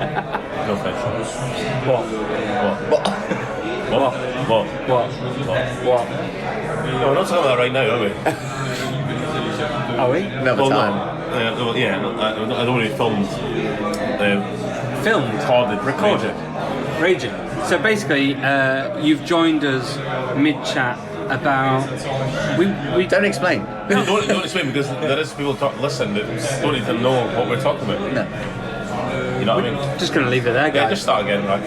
Go fish. What? No, we're not talking about that right now, are we? Are we? Another time. I don't really filmed. Filmed? Recorded? Raging. So basically, you've joined us mid-chat about... We Don't explain. No, don't explain, because there is people listen that don't even know what we're talking about. No. You know what I mean? Just going to leave it there, guys. Yeah, just start again, right?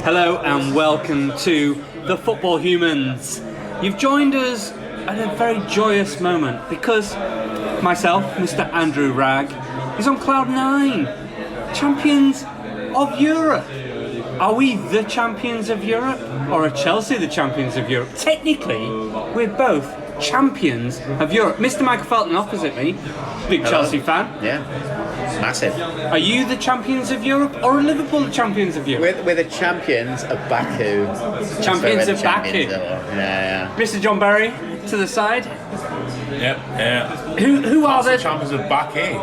Hello and welcome to the Football Humans. You've joined us at a very joyous moment because myself, Mr. Andrew Wragg, is on cloud 9. Champions of Europe. Are we the champions of Europe, or are Chelsea the champions of Europe? Technically, we're both champions of Europe. Mr. Michael Felton opposite me, big Hello. Chelsea fan. Yeah. Massive. Are you the champions of Europe, or are Liverpool the champions of Europe? We're the champions of Baku. Champions So of we're the Baku. champions of- Yeah. Mr. John Berry to the side. Yeah. Who are That's the the champions of back, eh?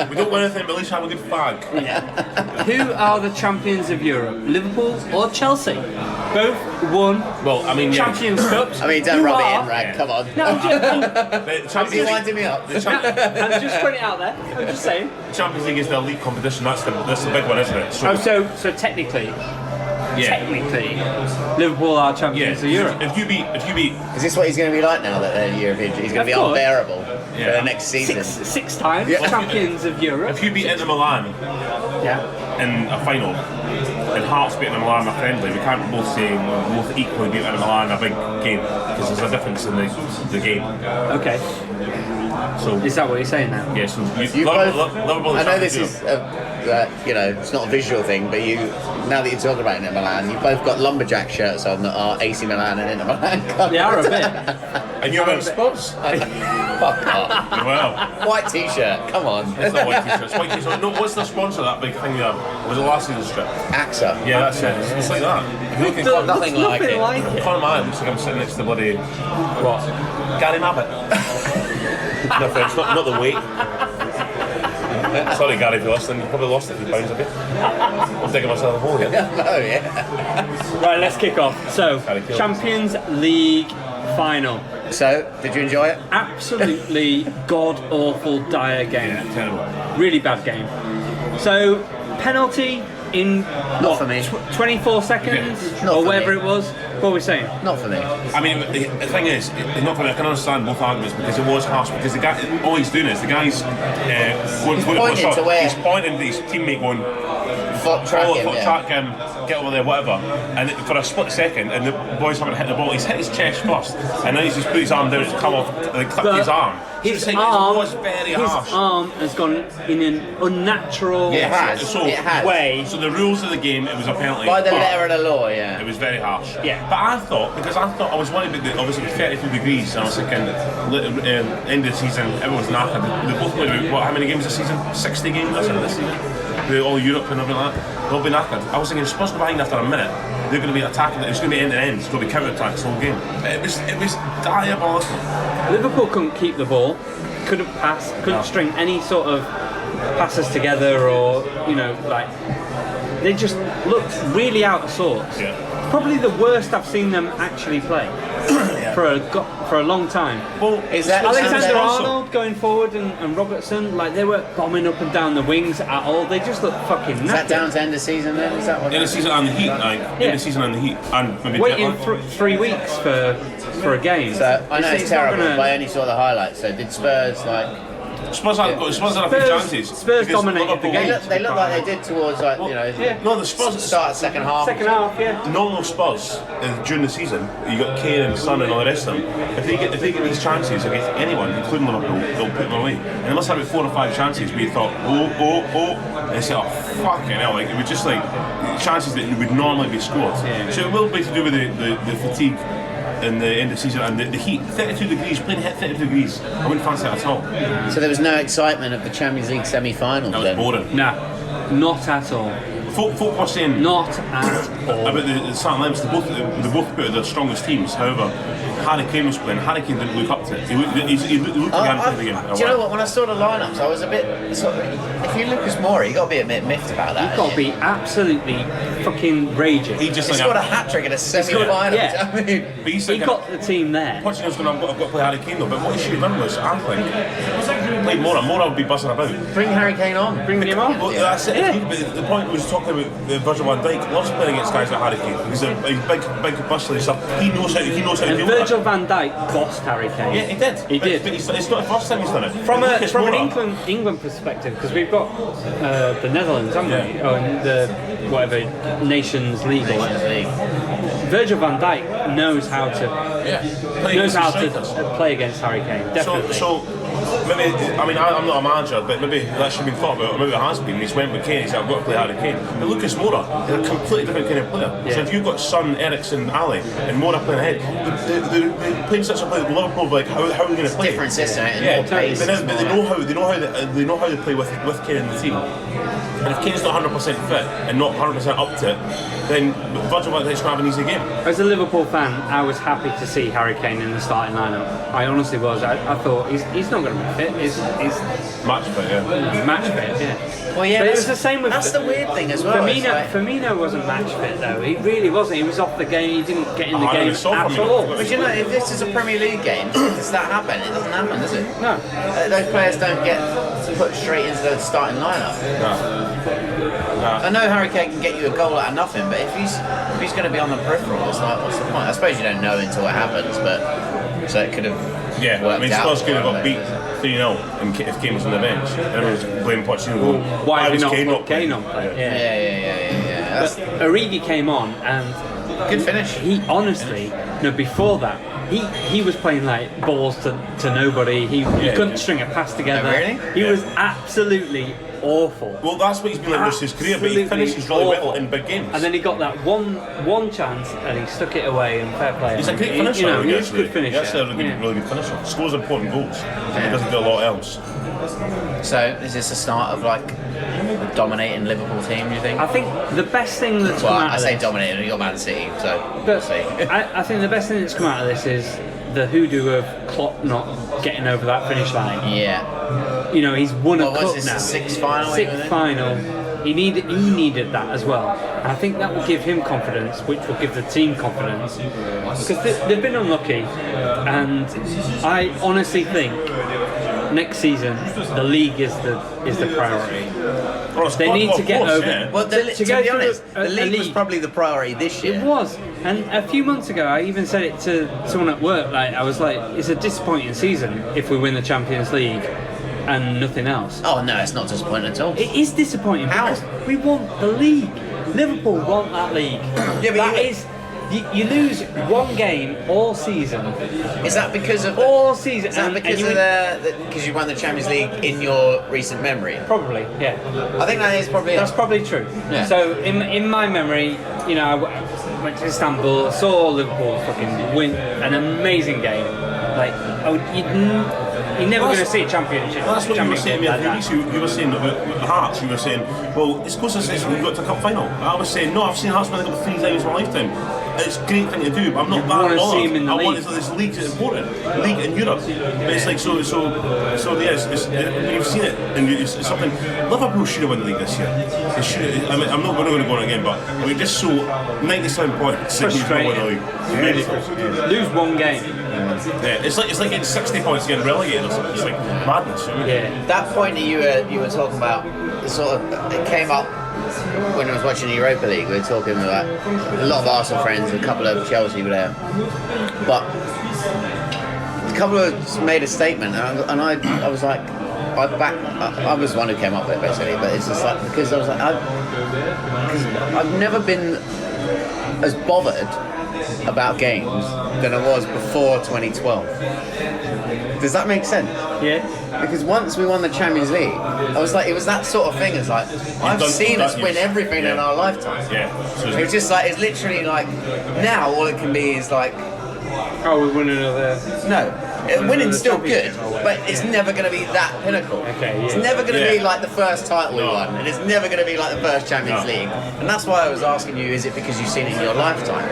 We don't win anything, but at least have a good fag. Who are the champions of Europe? Liverpool or Chelsea? Both won Well, I mean, yeah. Champions Cups. I mean, don't Who rub it are- in, Rag. Come on. No, I'm The Are Champions you League, winding me up? the Champions I'm just putting it out there. I'm just saying. League is the elite competition. That's the big one, isn't it? So technically, Liverpool are champions of Europe. If you beat, Is this what he's going to be like now that they're European? He's going to be Of course. unbearable for Yeah. the next season. Six times Yeah. champions of Europe. if you beat Inter Milan Yeah. in a final, and Hearts beat Inter Milan in a friendly, we can't both say we both equally beat Inter Milan in a big game because there's a difference in the game. Okay. So Is that what you're saying now? yeah, so You both, Liverpool I know is this is, it's not a visual thing, but now that you're talking about Inter Milan, you've both got lumberjack shirts on that are AC Milan and Inter Milan colours. They are a bit. and you're wearing Spurs. Fuck off. Well, White t-shirt, come on. it's not white t-shirts. White t-shirts. No, what's the sponsor of that big thing you have? Was it last season's strip? AXA. Yeah, that's it. It's like that. If you look at Looks nothing like it. Conor Mallett looks like I'm sitting next to the bloody What? Gary Mabbott. No offense, not the weight. Sorry, Gary, if you're listening, you probably lost a few pounds, have you? I'm digging myself a hole here. Oh, yeah. Right, let's kick off. So, Gotta kill. Champions League final. So, did you enjoy it? Absolutely god-awful, dire game. Yeah, terrible. Really bad game. So, penalty in Not for me. 24 seconds Not or for whatever me. it was. What are we saying? Not for me. I mean, the thing is, it's not funny. I can understand both arguments because it was harsh. Because the guy, all he's doing is the guy's going He's pointing to where- he's pointing to his teammate going, Track him, yeah. track him, get over there, whatever. And for a split second, and the boys haven't hit the ball. He's hit his chest first, and then he's just put his arm down to come off, like clipped But his arm. His So it's arm, it was very harsh. his arm has gone in an unnatural It has. So, It has. way. So the rules of the game, it was a penalty. By the but letter of the law, yeah. It was very harsh. Yeah. But I thought I was worried about obviously it was 32 degrees, and I was thinking, end of the season, everyone's knackered. They both played about, how many games this season? 60 games this season? With all Europe and everything like that. They'll be knackered. I was thinking, Spurs go behind after a minute. They're going to be attacking. It's going to be end to end. It's going to be counter attacks the whole game. It was diabolical. Liverpool couldn't keep the ball, couldn't pass, couldn't string any sort of passes together, or they just looked really out of sorts. Yeah. Probably the worst I've seen them actually play for a long time. Well, Is that- Alexander also- Arnold going forward and Robertson, like they weren't bombing up and down the wings at all. They just looked fucking Is that knackered. down to end of season then? Is that what in the season and the heat, like in Yeah. the season and the heat, and maybe Waiting jet lag. 3 weeks for a game. So, I know it's not terrible, gonna- but I only saw the highlights. So, did Spurs, Spurs had a few chances. Spurs because dominated the Liverpool- game. they look like they did towards, Yeah. No, the Spurs. start of second half. Second half, yeah. Normal Spurs during the season, you got Kane and Son and all the rest of them. If they get these chances against anyone, including Liverpool, they'll put them away. And they must have about 4 or 5 chances where you thought, oh, and they say, oh fucking hell, like it was just like chances that would normally be scored. Yeah. So it will be to do with the fatigue in the end of the season, and the heat, 32 degrees, playing hit 32 degrees. I wouldn't fancy it at all. So there was no excitement of the Champions League semi-final. That was then? boring. No, not at all. Folk were saying Not at all. about the starting lineups. They both put their strongest teams. However, Harry Kane was playing. Harry Kane didn't look up to it. He looked again for the game. Do you know what? When I saw the lineups, I was a bit sort of. If you're Lucas Moura, you got to be a bit miffed about that. You've got to be absolutely fucking raging. He just He's got a hat trick in a semi-final. yeah. I mean, But he's He got the team there. Pochettino's going, I've got to play Harry Kane though. But what he should have done was, I think, played Moura. Moura would be buzzing about. bring Harry Kane on. Bring him on. Well, that's it. Yeah. But the point was talking about Virgil van Dijk loves playing against guys like Harry Kane. He's a big, bustly stuff. He knows how to And deal Virgil with van Dijk bossed Harry Kane. that. Yeah, he did. He did. But it's not the first time he's done it. From Lucas an Moura- England perspective, because we've got the Netherlands, haven't we? Yeah. Oh, and the whatever Nations League or whatever. Virgil van Dijk knows how to play against Harry Kane. Definitely. So maybe, I mean, I'm not a manager, but maybe that should have been thought about, or maybe it has been. He's went with Kane, he said, I've got to play Harry Kane. But Lucas Moura is a completely different kind of player. Yeah. So if you've got Son, Eriksen, Ali, and Moura playing ahead, they're playing such a play with Liverpool, like, how are they going to play? Different system, and Yeah, more pace. but they know how they play with Kane in the team. And if Kane's not 100% fit and not 100% up to it, then Virgil van Dijk's going to have an easy game. As a Liverpool fan, I was happy to see Harry Kane in the starting lineup. I honestly was. I thought he's not going to be fit. He's Match fit, yeah. match fit, yeah. Well, yeah, But it that's- was the same with that's the weird thing as well. It's like- Firmino wasn't match fit though. He really wasn't. He was off the game. He didn't get in the I game never saw at Firmino. all. But you know, if this is a Premier League game, does that happen? It doesn't happen, does it? No. Those players don't get put straight into the starting lineup. I know Harry Kane can get you a goal out of nothing, but if he's going to be on the peripheral, it's like, what's the point? I suppose you don't know until it happens, but so it could have Yeah, I mean, Spurs could have got beat 3-0 if Kane was on the bench. Everyone's blaming Pochettino going, Why was did Kane not not Kane playing? on play? Yeah. But That's Origi came on, and good finish. he honestly, no, before that, he was playing like balls to nobody. He couldn't string a pass together. Oh, really? He Yeah. was absolutely awful. Well, that's what he's been like most of his career, but he Absolutely finishes really well awful. in big games. And then he got that one chance, and he stuck it away. And fair play. He's a great He- finisher. You know, He he's a good finisher. He's actually a really good finisher. Scores important goals. He doesn't do a lot else. So is this the start of like a dominating Liverpool team? Do you think? I think the best thing that's Well, come out I of say this, dominating. You got Man City, so we'll but see. I think the best thing that's come out of this is the hoodoo of Klopp not getting over that finish line. Yeah. You know, he's won a What was cup this, now. the sixth final, Sixth wasn't it? final. He needed that as well. And I think that will give him confidence, which will give the team confidence. Because they've been unlucky, and I honestly think next season the league is the priority. Well, They need to get over. Yeah. Well, To to go be through honest, a the league was league. probably the priority this year. It was, and a few months ago, I even said it to someone at work. Like, I was like, "It's a disappointing season if we win the Champions League and nothing else." Oh no, it's not disappointing at all. It is disappointing How? because we want the league. Liverpool want that league. Yeah, but That you- is, you lose one game all season. Is that because of All season. Is that and because you of win- because you won the Champions League in your recent memory? Probably, yeah. I think that is probably. That's probably true. Yeah. So in my memory, you know, I went to Istanbul, saw Liverpool fucking win an amazing game. Like, you're never going to see a championship. Well, that's what you were saying to me a like few that. weeks ago. You were saying about Hearts, you were saying, well, it's close as we got to the cup final. I was saying, no, I've seen Hearts win the cup 3 times in my lifetime. It's a great thing to do, but I'm not You that wanna bothered. see him in the I want league. this league is important. League in Europe. But it's like, so yeah, when you've seen it, and it's something, Liverpool should have won the league this year. They should. I mean, I'm not going to go on again, but I mean, just so 97 points, that you've not won the league. Really frustrating. Lose one game. Yeah, it's like getting 60 points getting relegated or something. It's like madness. I mean. Yeah. That point that you were talking about, it came up when I was watching the Europa League. We were talking about a lot of Arsenal friends, a couple of Chelsea were there, but a couple of us made a statement, and I was like, I was the one who came up with it basically, but it's just like because I was like, because I've never been as bothered about games than I was before 2012. Does that make sense? Yeah. Because once we won the Champions League, I was like, it was that sort of thing. It's like, I've done seen that, us win you've- everything in yeah. our lifetime. Yeah. So It's just like, it's literally like, now all it can be is like, Oh, we win another. No, winning's still good, Championship or what? but it's never going to be that pinnacle. Okay, yeah. It's never going to be Yeah. like the first title we No. won, and it's never going to be like the first Champions No. League. And that's why I was asking you: is it because you've seen it in your lifetime?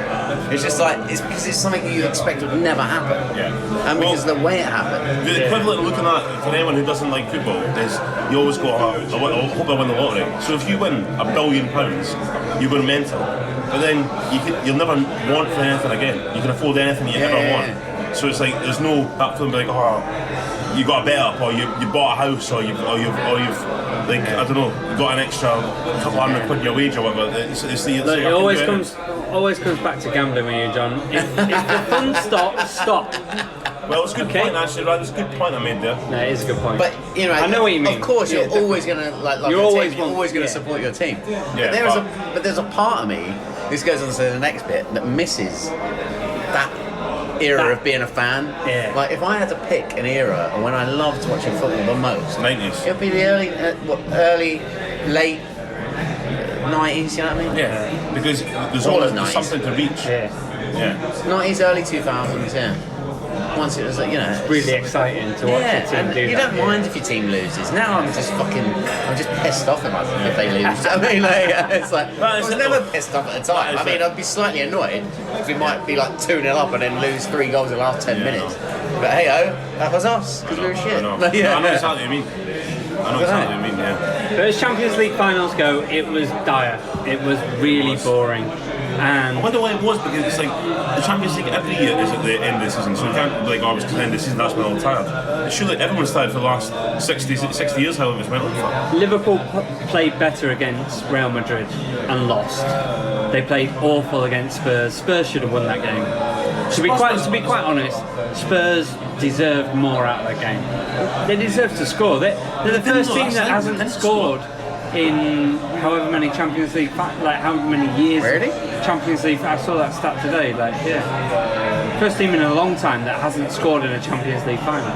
It's just like it's because it's something you expect would never happen, Yeah. and Well, because of the way it happened. The equivalent of looking at for anyone who doesn't like football is you always go, I hope I win the lottery. So if you win £1 billion, you're going mental. But then you'll never want for anything again. You can afford anything you ever want. So it's like there's no that feeling like, oh, you got a bet up, or you bought a house, or you've like I don't know, you got an extra couple £100 in your wage or whatever. Look, it always comes back to gambling with you, John. If the fun stops, stop. Well, it's a good point actually, right? It's a good point I made there. No, it is a good point. But you know, I know what you mean. Of course, you're Yeah, always going to like You're your always team. You're want- always going to yeah. support your team. Yeah, but there's a part of me. This goes on to the next bit that misses that era of being a fan. Yeah. Like if I had to pick an era and when I loved watching football the most, 90s. it'd be the late 90s. You know what I mean? Yeah, because there's All always of 90s. something to reach. Yeah. Yeah. 90s, early 2000s. Yeah. Once it was like, you know, Really exciting to watch yeah, your team and do you that. don't mind if your team loses. Now I'm just pissed off if they lose. I mean, like, it's like, I was never pissed off at the time. I mean, I'd be slightly annoyed if we might be like 2-0 up and then lose 3 goals in the last 10 minutes. But hey, that was us, because we were shit. I know. Like, yeah. I know exactly what you mean. I know exactly what you mean, yeah. But as Champions League finals go, it was dire. It was really boring. I And wonder why it was, because it's like the Champions League every year is at the end of the season, so you can't like always because the end of the season that's when they're all tired. Surely everyone's tired for the last 60 years, however it's went on for. Liverpool played better against Real Madrid and lost. They played awful against Spurs. Spurs should have won that game. To be quite honest, Spurs deserved more out of that game. They deserved to score. They're the first team that hasn't scored in however many Champions League, like how many years. Really? Champions League. I saw that stat today. Like, yeah, first team in a long time that hasn't scored in a Champions League final.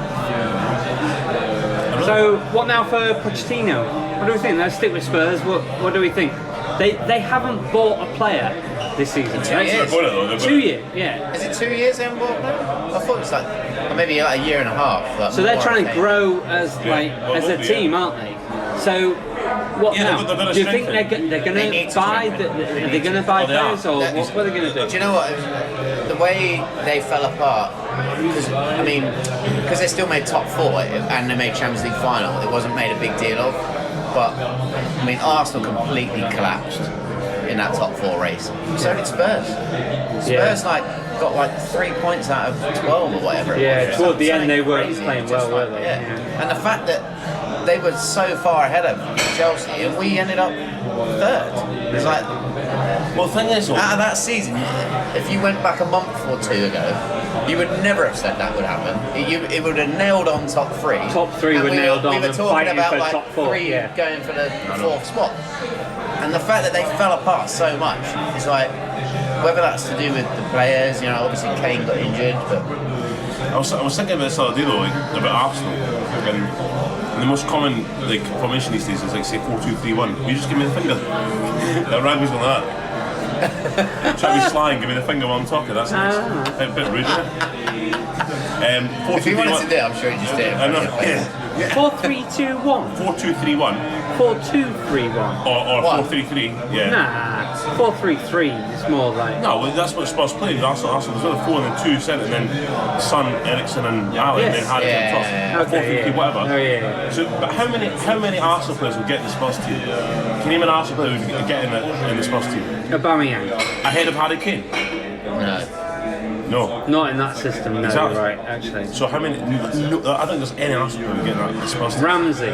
So what now for Pochettino? What do we think? Let's stick with Spurs. What do we think? They haven't bought a player this season. 2 right? years. 2 years, yeah. Is it 2 years they haven't bought now? I thought it was like, or maybe like a year and a half. Like So they're more, trying I to think. grow as a hopefully, team, aren't they? So what Yeah, now? they're gonna Do you think strengthen. they're They going need to to buy? strengthen. Are they going to buy they are. players, or what are they going to Do do? you know what? The way they fell apart, because they still made top 4 and they made Champions League final, it wasn't made a big deal of. But I mean, Arsenal completely collapsed in that top 4 race. So did Spurs. Spurs got like 3 points out of 12 or whatever. Yeah, toward the end they weren't Crazy. playing Just well, were they? Yeah. Yeah. And the fact that they were so far ahead of Chelsea and we ended up 3rd. It's like, Well, the thing is, out of that season, if you went back a month or 2 ago, you would never have said that would happen. It would have nailed on top 3. Top 3 And were nailed on We were and talking fighting about for like top 4. 3 Yeah. going for the 4th spot. And the fact that they fell apart so much is like, whether that's to do with the players, obviously Kane got injured, but I was thinking about this the other day though, like, about Arsenal, and the most common formation these days is like say 4-2-3-1. You just give me the finger. That Wragg on that. Try to be sly and give me the finger while I'm talking. That's nice. A bit rude, isn't it? if he wanted to do it, I'm sure he'd just do it. I know. Yeah. 4-3-2-1. 4-2-3-1 4-2-3-1. or What? 4-3-3. Yeah. Nah, 4-3-3. It's more like. No, well, that's what Spurs played. Arsenal was on the 4 and then 2 centre, and then Son, Eriksen, and Ali, and then Yes. Harry on top. Yeah. Okay, 4-3-3, yeah. whatever. Oh yeah. So, but how many Arsenal players would get in the Spurs team? Can you name an Arsenal player who would get in the Spurs team? Aubameyang. Ahead of Harry Kane? No. No. Not in that system. No, Exactly. you're right. Actually. So how many? No, I don't think there's any Arsenal player who would get in the Spurs team. Ramsey.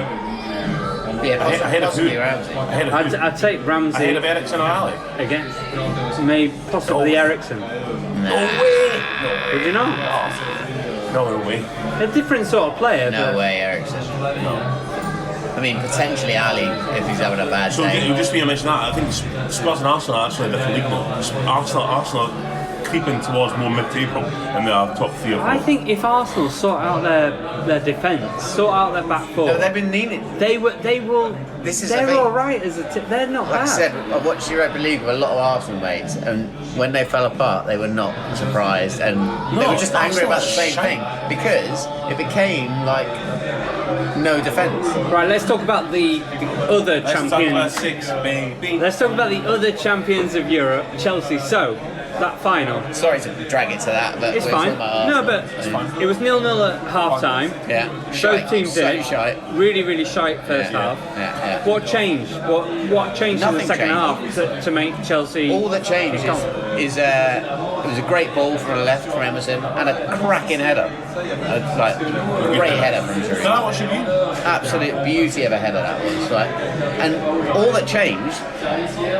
Yeah, Ahead of who? possibly Ramsey. Ahead of who? I'd take Ramsey Ahead of Eriksen or Ali? against maybe possibly Eriksen. No way! Did you know? No way. A different sort of player. No but way, Eriksen. I mean, potentially Ali if he's having a bad So day. just me mention that, I think Spurs and Arsenal are actually a different league now. Arsenal creeping towards more mid-table in the top 3 or 4. I think if Arsenal sort out their defence, sort out their back four, No, they've been needing. they will. This is the they're thing. all right as a team. They're not Like I bad. said, I watched Europa League with a lot of Arsenal mates, and when they fell apart, they were not surprised, and they were just angry about the same thing because it became like no defence. Right, let's talk about the other Let's talk champions. about 6, baby. Let's talk about the other champions of Europe, Chelsea. So, that final. Sorry to drag it to that, but It's we're fine. talking about No, Arsenal. but It's fine. it was 0-0 at half time. Yeah, Both teams so did. shite. Really, really shite first Yeah, half. yeah. What changed? What changed in the Nothing second changed. half to make Chelsea? All that changed is it was a great ball from the left from Emerson and a cracking header, great header from Can I Giroud. watch your view? Absolute beauty of a header that was. And all that changed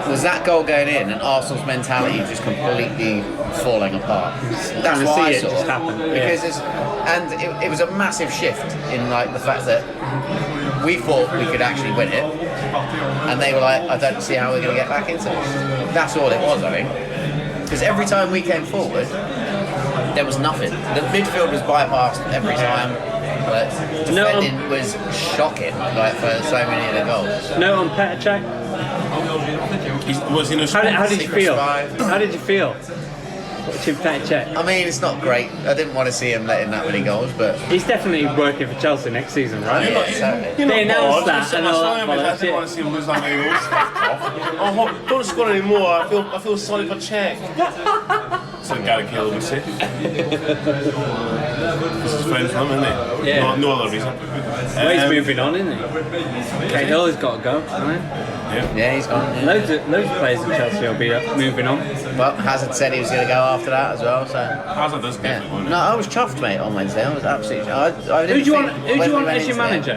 was that goal going in and Arsenal's mentality just completely falling apart. That's to what see I it saw. just happen, Because it was a massive shift in like the fact that we thought we could actually win it, and they were like, I don't see how we're going to get back into this. That's all it was, I think. Because every time we came forward, there was nothing. The midfield was bypassed every time. But defending was shocking, like for so many of the goals. No on Petr Cech. Was he no How did you Secret feel? spy. How did you feel watching Petr Cech? I mean, it's not great. I didn't want to see him letting that many goals, but He's definitely working for Chelsea next season, right? yeah, totally. You're They not announced bored. that You're sitting and all there that smiling, I bollocks, didn't want to see him lose that many goals. Oh, don't score anymore. I feel sorry for Czech. So Gary Cahill would say. This is friends with him, isn't it? Yeah. No other reason. Well, he's moving on, isn't he? Cahill has got to go, hasn't Yeah, he's gone. he? Yeah. Loads of players in Chelsea will be moving on. But Hazard said he was going to go after that as well. So Hazard does yeah. definitely win it. No, I was chuffed, mate, on Wednesday. I was absolutely. I Who didn't do you think want? Who do when you we want went as your into manager?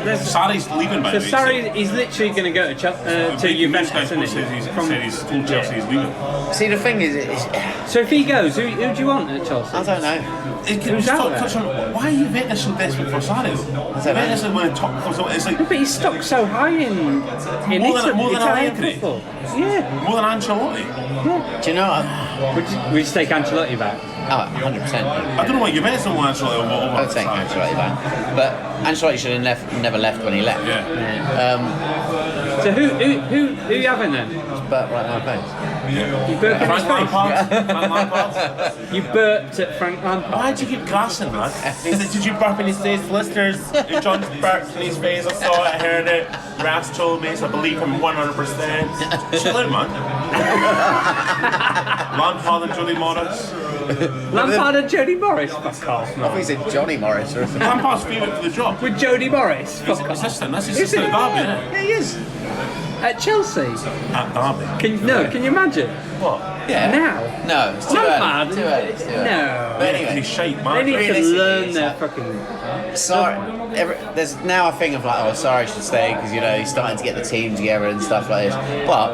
There's- Sarri's leaving, by So the way. Sarri is literally going to go to Juventus, isn't he? said he's From- told Chelsea he's leaving. See, the thing is, So if he goes, who do you want at Chelsea? I don't know. Who's out there? Why are Juventus so desperate for Sarri? Juventus is one of the top clubs. It's like But he's stuck so high in More than Italian Allegri. football. Yeah. more than Ancelotti. Do you know? Would you take Ancelotti back? Oh, 100%. I don't know why Juventus don't want Ancelotti over I would take Sarri. Ancelotti back. But Ancelotti should have never left when he left. Yeah. So who you having then? But right now, thanks. You burped in his Frank face. Lampard. Frank Lampard. You burped at Frank Lampard. Why do you keep gassing, man? Did you burp in his face? Listeners, John burped in his face. I saw it, I heard it. Ras told me, so I believe him 100%. Chill out, man. Lampard and Jody Morris. Lampard and Jody Morris. Fuck off, I thought man. he said Johnny Morris or something. Lampard's favourite for the job. With Jody Morris. His Fuck off. assistant. That's his Is assistant it? at Derby, yeah. Yeah, he is. At Chelsea. At Derby. Can you imagine? What? Yeah. Now? No, it's too Lampard? early. Too early. It's too early. No. But anyway, He's shite, They man. need to Realistically, learn it's their not- fucking... there's now a thing of like, oh, sorry, should stay because he's starting to get the team together and stuff like this. But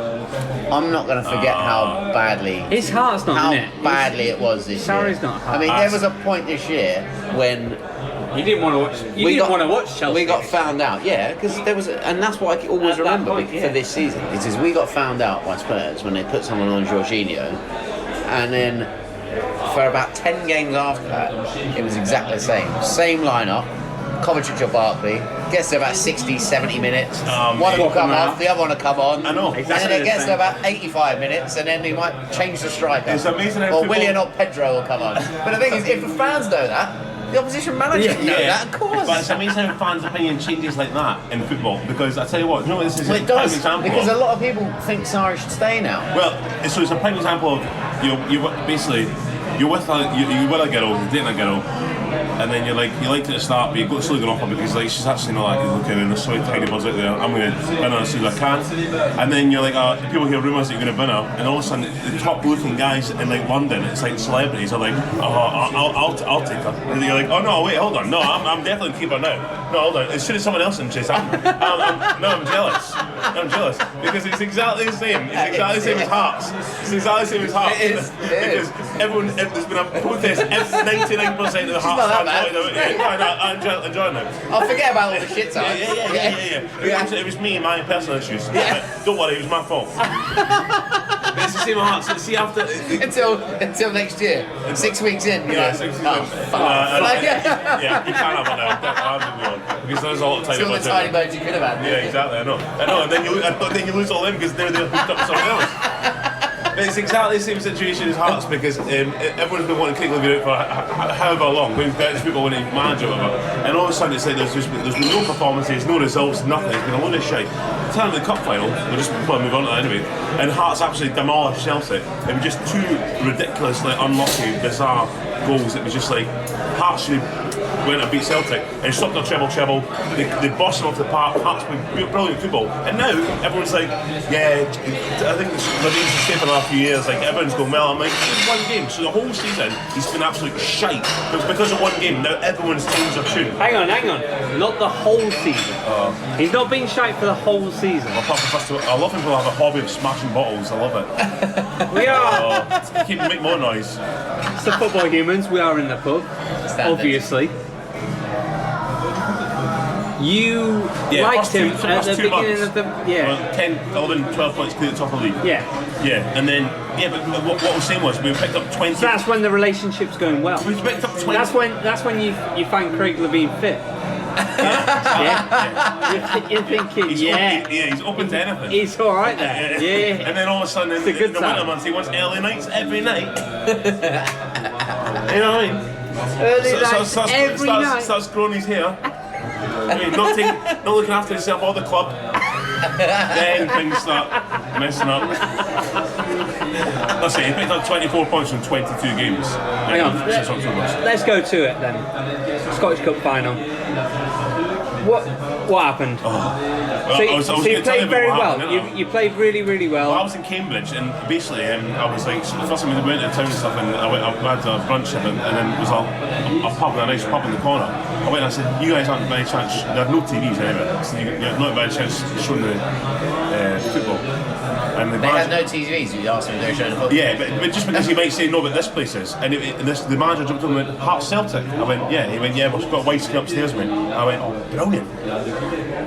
I'm not going to forget how badly His heart's not in it. badly it was this year. Sarri's not I mean, there was a point this year when You didn't want to watch. You didn't want to watch Chelsea. we got found out, yeah, because there was, and that's what I always At that remember point, yeah. for this season. It is we got found out by Spurs when they put someone on Jorginho, and then for about 10 games after that, it was exactly the same lineup. Kovacic or Barkley gets to about 60, 70 minutes. One will come off, the other one will come on. I know. And Exactly then it the gets same. to about 85 minutes, and then they might change the striker. It's amazing how Or people- Willian or Pedro will come on. But the thing is, if the fans know that, the opposition manager know that, of course. But it's amazing how fans' opinion changes like that in football. Because I tell you what, you know what this is Well, a it prime does, example because of? a lot of people think Sarri should stay now. Well, so it's a prime example of you basically you're with a girl, you're dating a girl, and then you liked it at the start, but you go slowly going off her because like she's actually not that good looking and there's so many tiny buzz out there. I'm going to bin her as soon as I can, and then you're like, people hear rumours that you're going to bin her, and all of a sudden the top looking guys in like London, it's like celebrities are like, I'll take her, and you're like, oh no, wait, hold on, no, I'm definitely keep her now. No, hold on, as soon as someone else interests, I'm jealous. I'm jealous because it's exactly the same. It's exactly the same as Hearts. It's exactly the same as Hearts. It is. Because everyone, there's been a protest. 99% of the Hearts not that fans I'm enjoying it. I'll forget about all the shit times. Yeah. It was me and my personal issues. Don't worry, it was my fault. But it's the same with Hearts. See after until next year. 6 weeks in. Yeah, know. 6 weeks Oh, in. fuck. Yeah, you can't have it now. Because there's a lot of time. Still the tiny bones you could have had. Yeah, exactly. I know. And then you lose all them because they're hooked up to someone else. But it's exactly the same situation as Hearts because everyone's been wanting Craig Levy out for however long. We've got people wanting to manage or whatever. And all of a sudden it's like there's been no performances, no results, nothing. It's been a load of shite. Time of the cup final, we'll just move on to that anyway. And Hearts absolutely demolished Chelsea. It was just two ridiculously unlucky, bizarre goals. It was just like Hearts should went and beat Celtic and stopped their treble. They bossed them off the park. Hearts played brilliant football. And now everyone's like, yeah, I think Levy's been staying for a few years. Like everyone's going well. I'm like, it's one game. So the whole season he's been absolute shite. But it's because of one game. Now everyone's teams are tuned. Hang on. Not the whole season. He's not been shite for the whole season. I love when people have a hobby of smashing bottles. I love it. We are. Keep make more noise. It's the Football Humans. We are in the pub. Standard. Obviously. You liked him at the beginning of the... Yeah. 10, 11, 12 points clear at the top of the league. Yeah. Yeah, and then... Yeah, but what I was saying was we picked up 20... So that's when the relationship's going well. We picked up 20... That's when you find Craig Levine fit. Yeah. You're thinking, he's open to anything. He's alright there. Yeah. And then all of a sudden in the winter months he wants early nights every night. You know what I mean? Early nights every night. Starts growing his hair. I mean, not looking after himself or the club. Then things start messing up. Let's see, he picked up 24 points from 22 games. Hang on, let's go to it then. Scottish Cup final. What happened? So you played very well. You played really, really well. I was in Cambridge and basically I was like, first time we went to town and stuff and I had a brunch and then there was a pub, a nice pub in the corner. I went and I said, you guys aren't by any chance, there are no TVs anywhere, so you're not by any chance showing the football. And they had no TVs, you asked them if they were showing the football. Yeah, but just because he might say no, but this place is. And the manager jumped on and went, Hearts Celtic. I went, yeah. He went, yeah, we've got a white screen upstairs, mate. I went, oh, brilliant.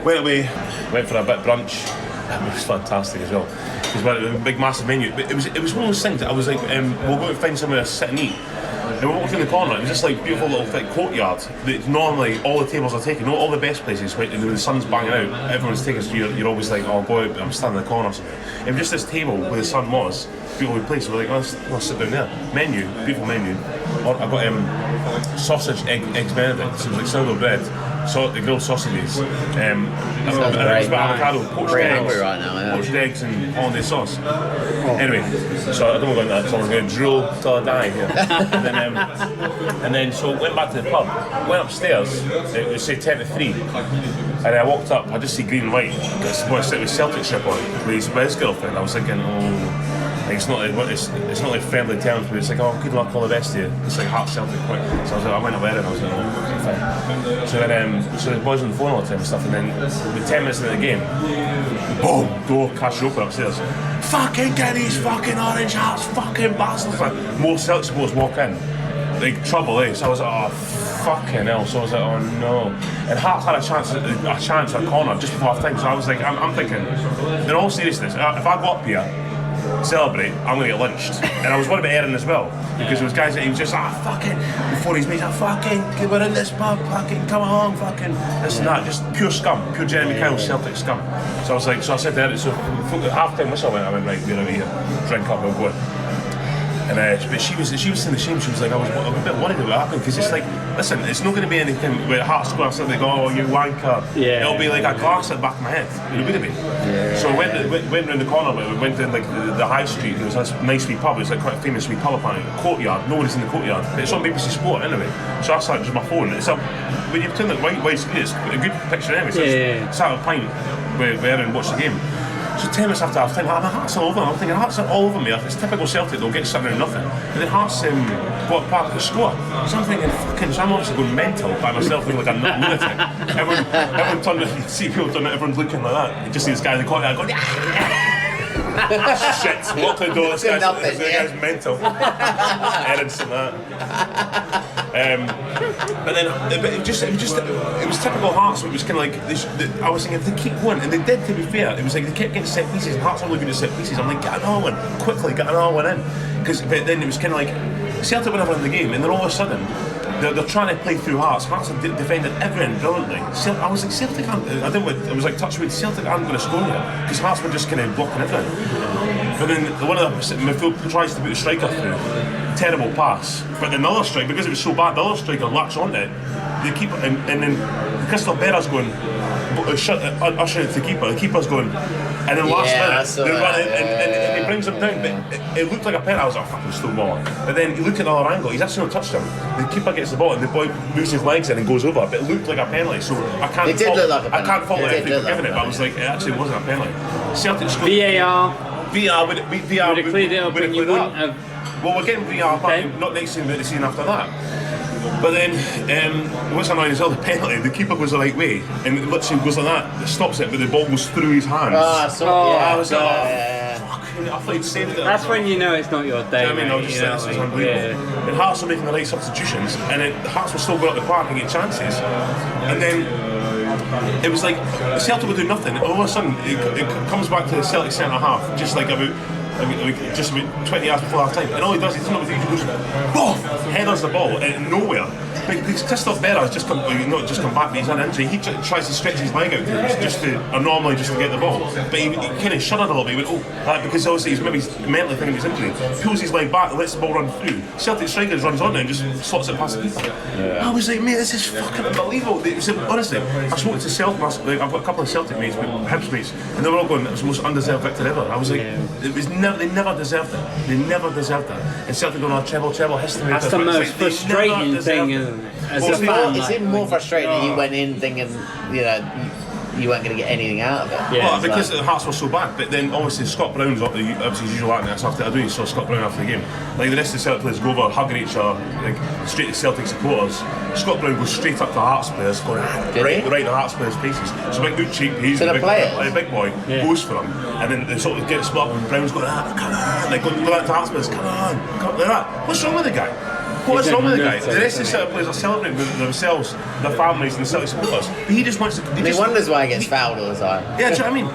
Went away, went for a bit of brunch. It was fantastic as well. It was a big, massive menu. But it was one of those things that I was like, we'll go and find somewhere to sit and eat. And we walked in the corner, it was just like beautiful little courtyard that normally all the tables are taken, all the best places, right? And the sun's banging out, everyone's taking, so you're always like, oh, go out, I'm standing in the corner or something. It was just this table where the sun was, beautiful place, we're like, let's sit down there. Menu, beautiful menu. I got sausage, eggs Benedict, so it was like sourdough bread, the grilled sausages, avocado, poached eggs, right now, yeah. Poached eggs and hollandaise sauce. Anyway, so I don't want to go into that, so I'm going to drool till I die here. and then so went back to the pub, went upstairs, it was say 10 to 3, and I walked up, I just see green and white, this boy sitting with Celtic strip on with his girlfriend. I was thinking, it's not like friendly terms, but it's like, oh, good luck, all the best to you. It's like Hearts Celtic quick. So I was like, I went up there and I was like, oh, fine. So then, so the boys on the phone all the time and stuff, and then with 10 minutes into the game, boom, door crashed open upstairs. Fucking get these fucking Orange Hearts, fucking bastards. Like, more Celtic supporters walk in. Like trouble, eh? So I was like, oh, fucking hell. So I was like, oh no. And Hearts had a chance at a corner just before half time. So I was like, I'm thinking, in all seriousness, if I go up here, celebrate, I'm going to get lynched. And I was worried about Aaron as well, because there was guys that he was just fucking, before his mates, fucking, we're in this pub, fucking, come along, fucking, this and that, just pure scum, pure Jeremy Kyle Celtic scum. So I was like, so I said to Aaron, so half time whistle I went, right, we're out here, drink up, we'll go. And but she was in the shame. She was like, I was a bit worried about what happened, because it's like, listen, it's not going to be anything where Hearts score and they go, oh, you wanker. Yeah. It'll be like a glass at the back of my head. It would be. Yeah. So I went round the corner, we went to like the high street. There was this nice wee pub. It was like quite a famous wee pub apparently. Courtyard. Nobody's in the courtyard. But it's on BBC Sport anyway. So I started just my phone. It's up when you turn the white screen. It's a good picture anyway. So sat at a pint with Aaron and watched the game. So 10 minutes after half time, my Hearts all over me. I'm thinking, Hearts are all over me. It's typical Celtic, they'll get 7 or nothing. And then Hearts got back to score. So I'm thinking, so I'm obviously going mental by myself, looking like a lunatic. Everyone turned, you see people turn, everyone's looking like that. You just see this guy in the corner going, shit, lock the door, this guy's mental. Aaron's and that. But then it was typical Hearts. It was kind of like I was thinking if they keep going, and they did. To be fair, it was like they kept getting set pieces. Hearts are looking at set pieces. I'm like, get another one quickly, get another one in. But then it was kind of like Celtic were in the game, and then all of a sudden they're trying to play through Hearts. Hearts have defended everything brilliantly. I was like, Celtic aren't. It was like touch wood. Celtic aren't going to score here because Hearts were just kind of blocking everything. But then one of the midfield tries to put the striker through. Terrible pass. But the other striker, because it was so bad, the other striker latched onto it. The keeper, and then Crystal Berra's going, ushering it to the keeper. The keeper's going, and then last minute they run it, and he brings him down. But it looked like a penalty. I was like, fucking still ball. But then he looked at the other angle. He's actually not touched him. The keeper gets the ball, and the boy moves his legs in and goes over. But it looked like a penalty. So I can't. It did look like a penalty. I can't fault anything for giving it. But I was like, it actually wasn't a penalty. Celtic scored. VAR would have cleared it up, but you wouldn't have. Well, we're getting VAR back, not next season, but the season after that. But then, what's annoying is the penalty. The keeper goes the right way, and it literally goes like that. It stops it, but the ball goes through his hands. I was like, fuck! I thought he'd saved it. That's when you know it's not your day. I mean, I was just saying, this is unbelievable. Yeah. And Hearts were making the right substitutions, and Hearts were still going up the park and getting chances. And then it was like Celtic would do nothing. All of a sudden, it comes back to the Celtic centre half, just like just about 20 yards before half time, and all he does is he goes, boom, headers the ball out of nowhere. Because Christoph Berra has just come back, but he's had an injury. He tries to stretch his leg out just to get the ball, but he kind of shuddered a little bit. He went, because obviously he's maybe mentally thinking of his injury. Pulls his leg back, lets the ball run through. Celtic striker runs on there and just slots it past the keeper. I was like, mate, this is fucking unbelievable. Honestly, I spoke to Celtic. I've got a couple of Celtic mates, Hibs mates, and they were all going, it was the most undeserved victory ever. I was like, they never deserved it. They never deserved it. And Celtic going on treble history. That's the most frustrating thing, isn't it? It's even more frustrating that you went in thinking, you weren't going to get anything out of it. Yeah, well, because the Hearts were so bad, but then obviously Scott Brown's obviously his usual acting. That's after I do. You saw Scott Brown after the game. Like the rest of the Celtic players go over, hugging each other, like straight to Celtic supporters. Scott Brown goes straight up to the Hearts players, going right to the Hearts players' faces. So big good cheap, he's a big boy, goes for them, and then they sort of get split up, and Brown's going, come on, like going to the Hearts players, come on, like that. What's wrong with the guy? What's wrong with the guy? The rest of the Celtic players are celebrating with themselves, their families, and the Celtic supporters. But he just wants to. He wonders why he gets fouled all the time. Yeah, do you know what I mean?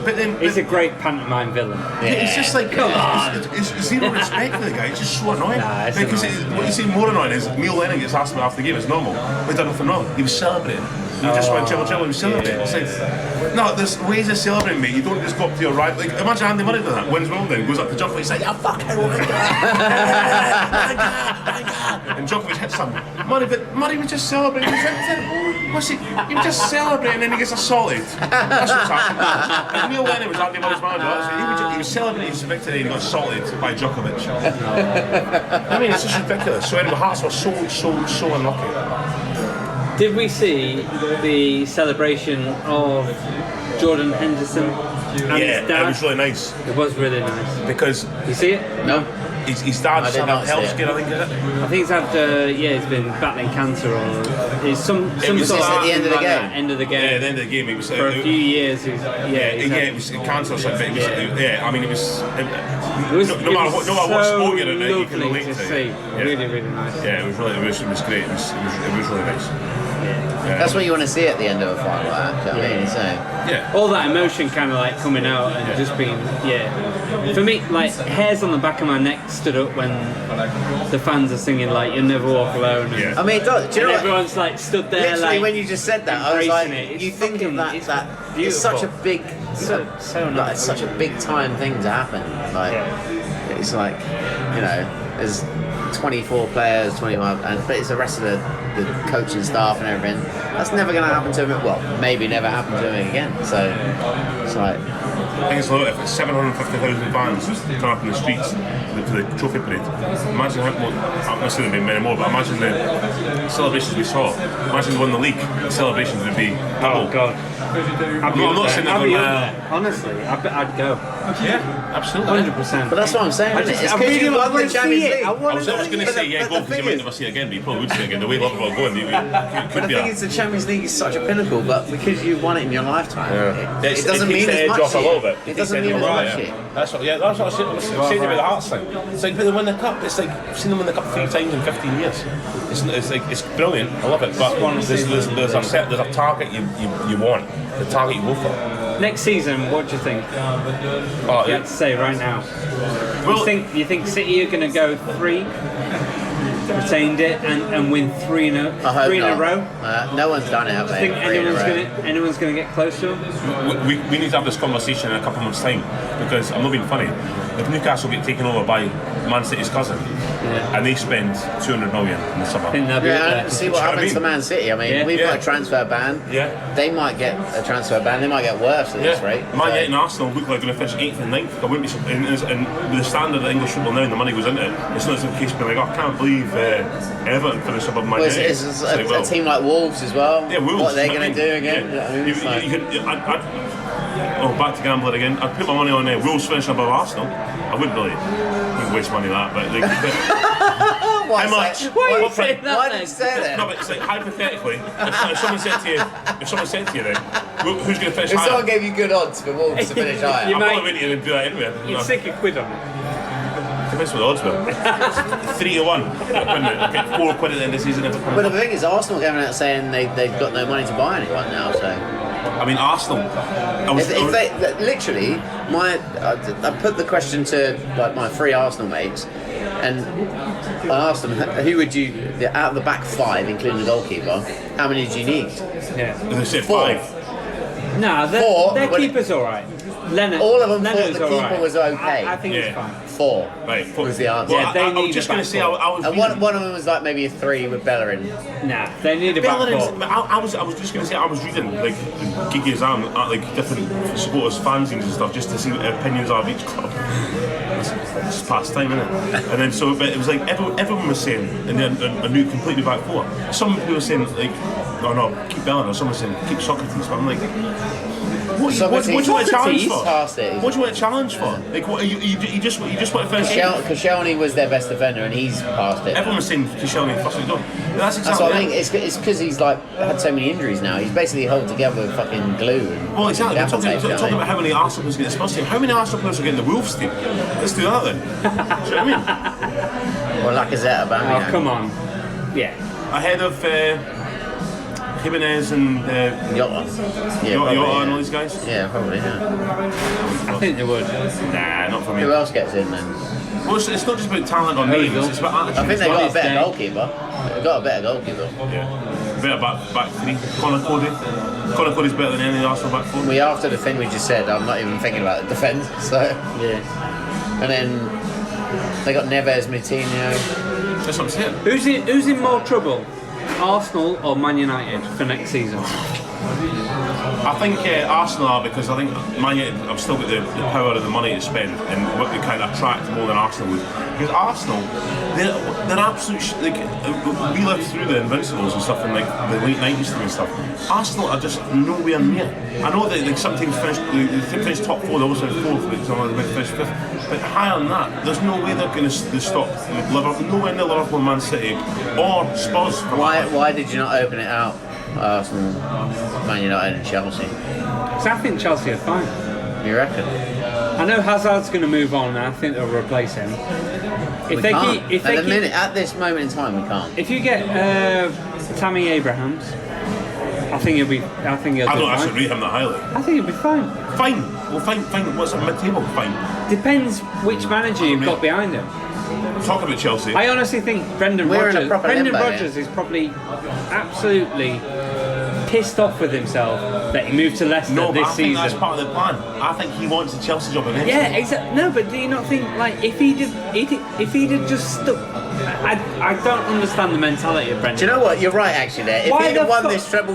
But he's a great pantomime villain. Yeah. It's just like it's zero respect for the guy. It's just so annoying. Because what you see more annoying is Neil Lennon gets asked about after the game. It's normal. He's done nothing wrong. He was celebrating. He just went chill. He was celebrating. It's like, no, there's ways of celebrating, mate. You don't just go up to your right. Like imagine Andy Murray doing that. Wins Wimbledon, goes up to Djokovic, he's like, "Oh fuck, my God!" And Djokovic hits him. Murray was just celebrating. He was just celebrating, and he gets assaulted. That's what's happened. And Neil Lennon was Andy Murray's manager. He was celebrating his victory, and he got assaulted by Djokovic. I mean, it's just ridiculous. So anyway, Hearts were so unlucky. Did we see the celebration of Jordan Henderson and his dad? It was really nice. It was really nice. Because you see it? No. His dad's had a health scare, I think, is it? I think he's had, he's been battling cancer or he's some sort of at the end of the game. End of the game. Yeah, at the end of the game, it was for a few years. It was cancer or something. I mean, it was no matter what sport you're in, you can relate to it. Really, really nice. Yeah, it was great. It was really nice. That's what you want to see at the end of a final act. All that emotion kind of like coming out and just being For me, like hairs on the back of my neck stood up when the fans are singing like "You'll Never Walk Alone." And, I mean, it does. Do you know everyone's like stood there. Literally, like, when you just said that, I was like, you think of that. It's such a big, so nice. It's such a big time thing to happen. Like, it's like, there's 24 players, 21, but it's the rest of the coaching staff and everything. That's never going to happen to him. Well, maybe never happen to him again. So it's like, I think it's a lot. If it's 750,000 fans turn up in the streets for the trophy parade, imagine how well, must have been many more, but imagine the celebrations we saw. Imagine we won the league. The celebrations would be double. Oh God. I'm not saying that. Honestly, I'd go. Yeah, absolutely. 100%. But that's what I'm saying. I really want to see it. I was going to say, go, because you might never see it again, but you probably would see it again. The way Liverpool are going, but the thing is, the Champions League is such a pinnacle, but because you've won it in your lifetime, it doesn't mean as much. little bit. It doesn't mean as much. That's what I was saying about the Hearts thing. It's like, but they win the cup. It's like I've seen them win the cup 3 times in 15 years. It's brilliant. I love it. But there's a target you want. The target you go for. Next season, what do you think? Oh, You have to say right now. Well, You think City are going to go 3, retained it, and win 3 in a row? No one's done it, have Do you they? think anyone's going to get close to them? we need to have this conversation in a couple of months' time, because I'm not being funny. If Newcastle get taken over by Man City's cousin, and they spend 200 million in the summer, I think they'll be up there. See what happens to Man City. I mean, we've got a transfer ban. Yeah. They might get a transfer ban. They might get worse at this rate. Man United and Arsenal look like they're going to finish 8th and 9th. I wouldn't be surprised. And with the standard of English football now and the money goes into it, it's not as if case being like, I can't believe Everton finished above Man United. It's a team like Wolves as well. Yeah, Wolves. What are they going to do again? Back to gambling again. I'd put my money on Wolves finishing above Arsenal. I wouldn't waste money on that, but how much? Why are you saying that? Why did you say that? No, but it's like hypothetically, if someone said to you then, who's going to finish If higher? someone gave you good odds for Wolves to finish higher, You I'm might- probably waiting to do that anyway. You'd stick a quid on it. Depends what the odds were. 3 to 1. I'd get 4 quid at the end of the season if it comes. but the thing is, Arsenal coming out saying they've got no money to buy anyone now. So I mean, Arsenal. if they literally, I put the question to like my 3 Arsenal mates, and I asked them, who would you out of the back 5, including the goalkeeper, how many do you need? Yeah. They said 4. 5. No, Four, their when keeper's alright. Leonard. All of them Leonard's thought the keeper alright. was okay. I think Yeah. it's fine. 4 Right. was the answer. Well, Yeah, they I was need just a going to back say, I was And reading- one of them was like maybe a 3 with Bellerin. Nah, they need a back Bellerin's- four. I was just going to say, I was reading like Gigi Azam at like different supporters fanzines and stuff just to see what their opinions are of each club. It's past time, isn't it? And then but it was like everyone was saying, and then a new completely back 4. Some people were saying like, no, keep Bellerin, or someone was saying keep Socrates, but I'm like, what do you want to challenge for? Past it. What do you want to challenge for? Like, what you just want to finish? Koscielny was their best defender, and he's past it. Everyone was saying Koscielny first week done. That's That's exactly what I it. think. It's because he's like had so many injuries now. He's basically held together with fucking glue. And Well, exactly. We're gaffer tape, talking you know what I mean? about how many Arsenal players get the Spurs team. How many Arsenal players are getting the Wolves team? Let's do that then. Do you know what I mean? Or Lacazette, Aubameyang. Oh, come on. Yeah. Ahead of Jimenez and Jota. Yeah, Jota probably, and all these guys? Yeah, probably. Yeah. I think they would. Nah, not for me. Who else gets in then? Well, it's not just about talent or names, it's about attitude. I think as they well. got a better Day. goalkeeper. They got a better goalkeeper. Yeah. Better back 3. Conor Cody's better than any Arsenal back 4. After the thing we just said, I'm not even thinking about the defence. So, Yeah. and then they got Neves, Moutinho. That's what I'm saying. Who's in more trouble? Arsenal or Man United for next season? I think Arsenal are, because I think Man United have still got the power of the money to spend and what they kind of attract more than Arsenal would. Because Arsenal, they're absolute we lived through the Invincibles and stuff in like the late 90s and stuff. Arsenal are just nowhere near. I know that some teams finish top 4, they also finish 4th, some of them finish 5th. But higher than that, there's no way they're going to stop Liverpool, nowhere near Liverpool, Man City or Spurs. Why did you not open it out? Arsenal, Man United, and Chelsea. Because I think Chelsea are fine. You reckon? I know Hazard's going to move on, and I think they'll replace him. If they keep, At this moment in time, we can't. if you get Tammy Abrahams, I think he'll do I don't actually fine. rate him that highly. I think he'll be fine. Fine. Well, fine. What's at mid-table? Fine. Depends which manager you've got behind him. Talk about Chelsea. I honestly think Brendan We're in a Rodgers. proper Brendan limbo Rodgers is probably absolutely pissed off with himself that he moved to Leicester No, but this I think season. that's part of the plan. I think he wants the Chelsea job eventually. Yeah, exactly. No, but do you not think like if he'd have just stuck? I don't understand the mentality of Brendan. Do you know what? You're right, actually. There, if Why he'd have the won fuck- this treble,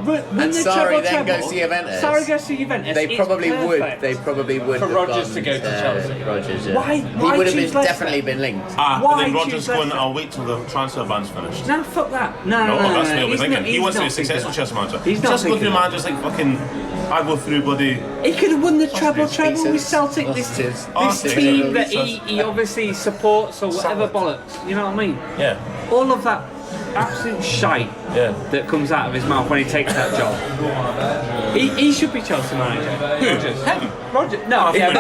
Win and the Sarri then treble. goes to Juventus, Sarri goes to Juventus. they it's probably would. perfect. They probably would For have Rodgers gone to go to Chelsea. Rodgers, yeah. Why He would have choose been Leicester? definitely been linked. But Why then Rodgers choose going, Leicester? I'll wait till the transfer ban's finished. No, fuck that. No, No, that's what no. he was He's thinking. not- He wants to be a he's not successful thinking Chelsea manager. He's not Just go thinking through managers like fucking, I go through bloody... He could have won the treble with Pieces. Celtic. This Positives. team that Positives. he obviously supports or whatever bollocks. You know what I mean? Yeah. All of that absolute shite Yeah. that comes out of his mouth when he takes that job. He should be Chelsea manager. Roger. No, yeah,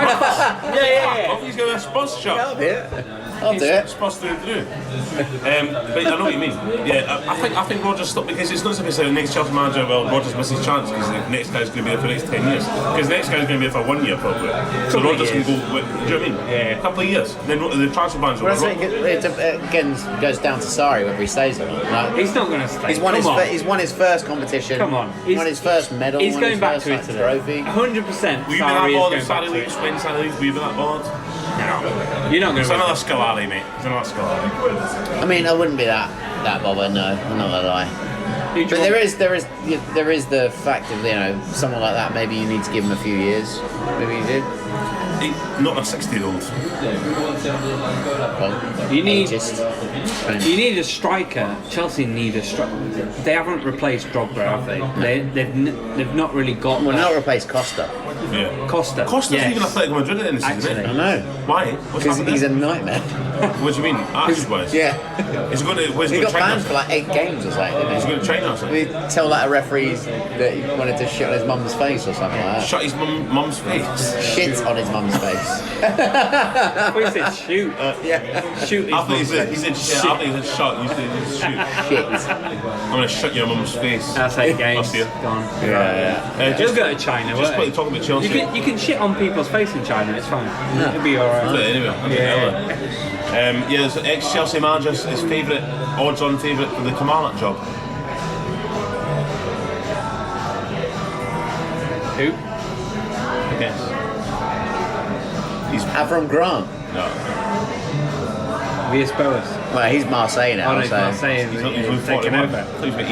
yeah. He's got a sponsorship. I'll do it. I'll do it. Supposed to do. But I know what you mean. Yeah, I think Rodgers stopped because it's not as if it's the next Chelsea manager. Well, Rodgers misses his chance because the next guy's going to be there for the next 10 years. Because the next guy's going to be there for 1 year probably. So Rodgers can go. Do you know what I mean? Yeah. A couple of years. Then the transfer ban. Well, it again goes down to Sarri whether he stays or not. Like, He's not going to stay. he's won his first competition. Come on. Won his first medal. He's won going his back first, to like, Italy. trophy. 100%. Will you be Sarri that is bothered going if back Sarri to leaves? Italy. When Sarri leaves, will you be that bothered? No. You're not going It's to. another Scolari, mate. It's another Scolari. I mean, I wouldn't be that bothered. No, I'm not gonna lie. But there is the fact of someone like that. Maybe you need to give him a few years. Maybe you did. Not a 60-year-old. Well, You need- ageist. You need a striker. Chelsea need a striker. They haven't replaced Drogba, have they? They've not really got. Well, that. not replace Costa. Yeah. Costa. Costa's yes. even Atletico Madrid in this season, Actually. isn't I it? know. Why? What's Because happened he's a there? nightmare. What do you mean? Attitude-wise? Yeah. He's going to. Where's he He going got to China? banned for like 8 games or something, He's didn't going to China or something. he? We tell like a referee that he wanted to shit on his mum's face or something like that. Shut his mum's face. Shit on his mum's face. I thought you said shoot. Yeah. Shoot. I thought he said shit. I thought he said shut. You said shoot. Shit. I'm going to shut your mum's face. That's 8 games. Last year. Gone. Yeah. Just go to China. Just won't quickly it? talking about Chelsea. You can shit on people's face in China. It's fine. It'll be alright. Anyway. There's ex-Chelsea manager's his favourite, odds-on favourite for the Kamala job. Who? I guess. He's Avram Grant. no. Villas Boas. Well, he's Marseille now, Oh, no, he's so not saying He's that only he's taking 41. over. I thought he was about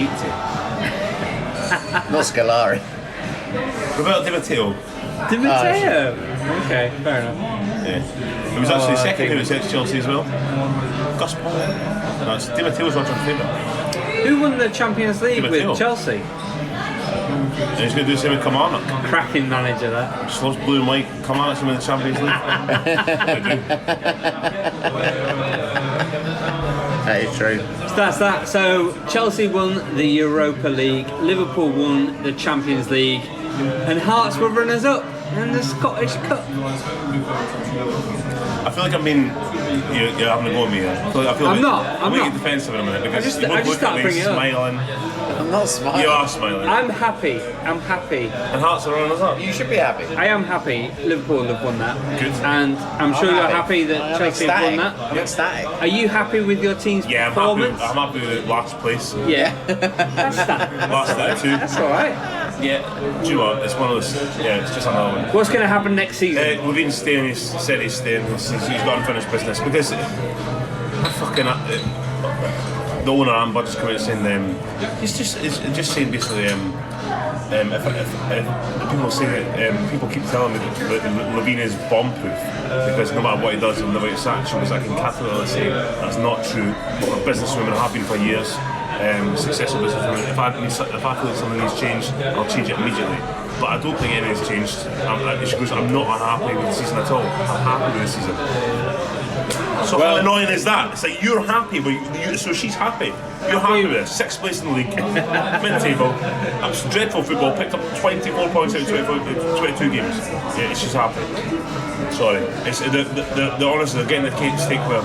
80. not Scolari. Roberto Di Matteo. Di Matteo. Okay, fair enough. Yeah. He was actually I second think- favourite at Chelsea as well. Gus Paul. No, it's Di Matteo's not favourite. Who won the Champions League Di with Matteo. Chelsea? And he's going to do the same with Kamala. Cracking manager there. Just loves blue and white. Kamala's in the Champions League. That is true. So that's that. So Chelsea won the Europa League, Liverpool won the Champions League, and Hearts were runners-up in the Scottish Cup. I feel like I'm being. You're having a go at me here. I'm not. I'm getting defensive in a minute because I just look at started me bringing it up. smiling. I'm not smiling. You are smiling. I'm happy. And Hearts are runners up. You should be happy. I am happy. Liverpool have won that. Good. And I'm sure you're happy that I'm Chelsea have won ecstatic. that. I'm ecstatic. Are you happy with your team's Yeah, I'm performance? happy with last place. Yeah. That's that. Last 32. That's alright. Yeah. Do you know what? It's one of those. Yeah, it's just another one. What's going to happen next season? Levine's staying. He's said he's staying. He's got unfinished business because the owner and Bud's come out saying it's just saying basically if people say that people keep telling me that Levine is bomb-proof because no matter what he does he'll never get sacked. She was like in capital saying that's not true. We're businesswomen, have been for years. Successful businesswomen. If I feel like something needs changed, I'll change it immediately. But I don't think anything's changed. She goes, I'm not unhappy with the season at all. I'm happy with the season. So how annoying is that? It's like you're happy, but so she's happy. You're happy with it. 6th place in the league, mid-table. That's dreadful football. Picked up 24 points out of 22 games. Yeah, she's happy. Sorry, it's the honestly they're getting the cake steak where